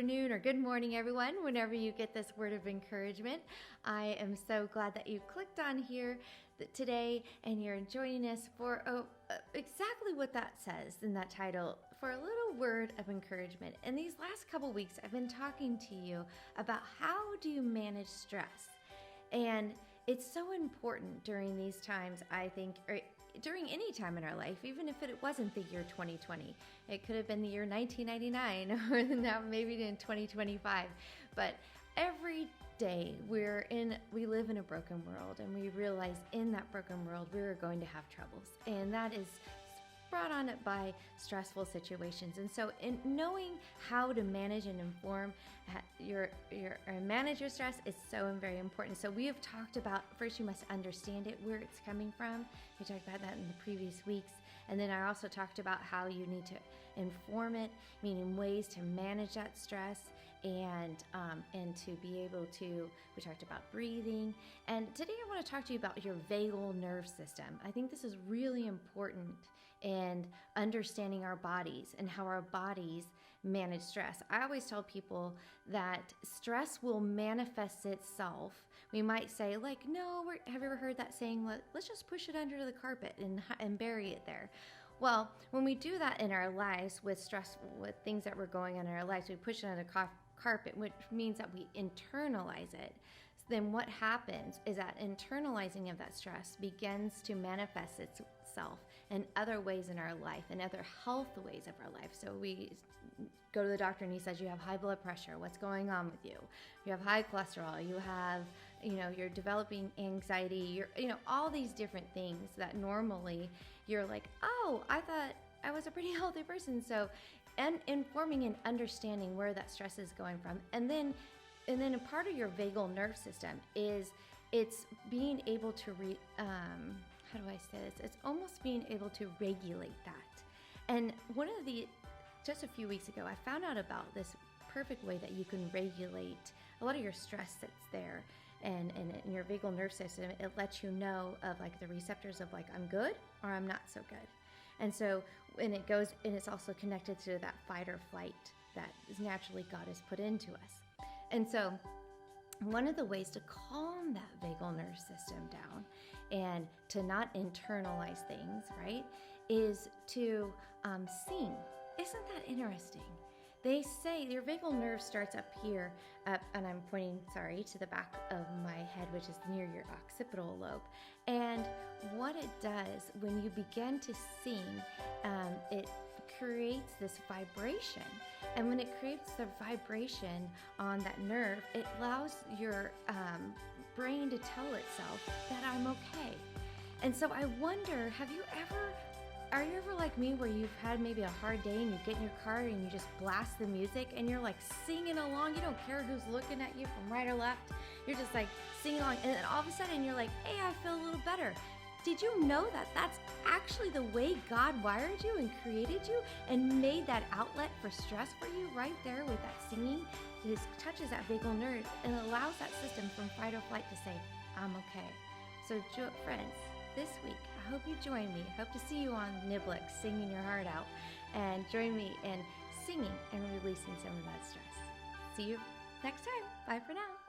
afternoon or good morning, everyone, whenever you get this word of encouragement. I am so glad that you clicked on here today and you're joining us for exactly what that says in that title, for a little word of encouragement. In these last couple weeks, I've been talking to you about how do you manage stress. And it's so important during these times, I think, or during any time in our life, even if it wasn't the year 2020. It could have been the year 1999 or now maybe in 2025. But every day we live in a broken world, and we realize in that broken world we're going to have troubles. And that is brought on it by stressful situations. And so in knowing how to manage and inform manage your stress is so very important. So we have talked about, first you must understand it, where it's coming from. We talked about that in the previous weeks. And then I also talked about how you need to inform it, meaning ways to manage that stress and to be able to, we talked about breathing. And today I want to talk to you about your vagal nerve system. I think this is really important and understanding our bodies and how our bodies manage stress. I always tell people that stress will manifest itself. We might say have you ever heard that saying, let's just push it under the carpet and bury it there. Well, when we do that in our lives with stress, with things that we're going on in our lives, we push it under the carpet, which means that we internalize it. Then what happens is that internalizing of that stress begins to manifest itself in other ways in our life, in other health ways of our life. So we go to the doctor and he says, you have high blood pressure. What's going on with you? You have high cholesterol. You have, you're developing anxiety. All these different things that normally you're like, oh, I thought I was a pretty healthy person. So, and informing and understanding where that stress is going from. And then a part of your vagal nerve system is it's being able to how do I say this? It's almost being able to regulate that. And just a few weeks ago, I found out about this perfect way that you can regulate a lot of your stress that's there. And in your vagal nerve system, it lets you know of the receptors of I'm good or I'm not so good. And so when it goes, and it's also connected to that fight or flight that is naturally God has put into us. And so one of the ways to calm that vagal nerve system down and to not internalize things, right, is to sing. Isn't that interesting? They say your vagal nerve starts up here, and I'm pointing, to the back of my head, which is near your occipital lobe. And what it does when you begin to sing, it creates this vibration. And when it creates the vibration on that nerve, it allows your brain to tell itself that I'm okay. And so I wonder, are you ever like me where you've had maybe a hard day and you get in your car and you just blast the music and you're singing along? You don't care who's looking at you from right or left. You're just singing along, and then all of a sudden you're hey, I feel a little better. Did you know that that's actually the way God wired you and created you and made that outlet for stress for you right there with that singing? It touches that vagal nerve and allows that system from fight or flight to say, I'm okay. So friends, this week, I hope you join me. I hope to see you on Niblix, singing your heart out, and join me in singing and releasing some of that stress. See you next time. Bye for now.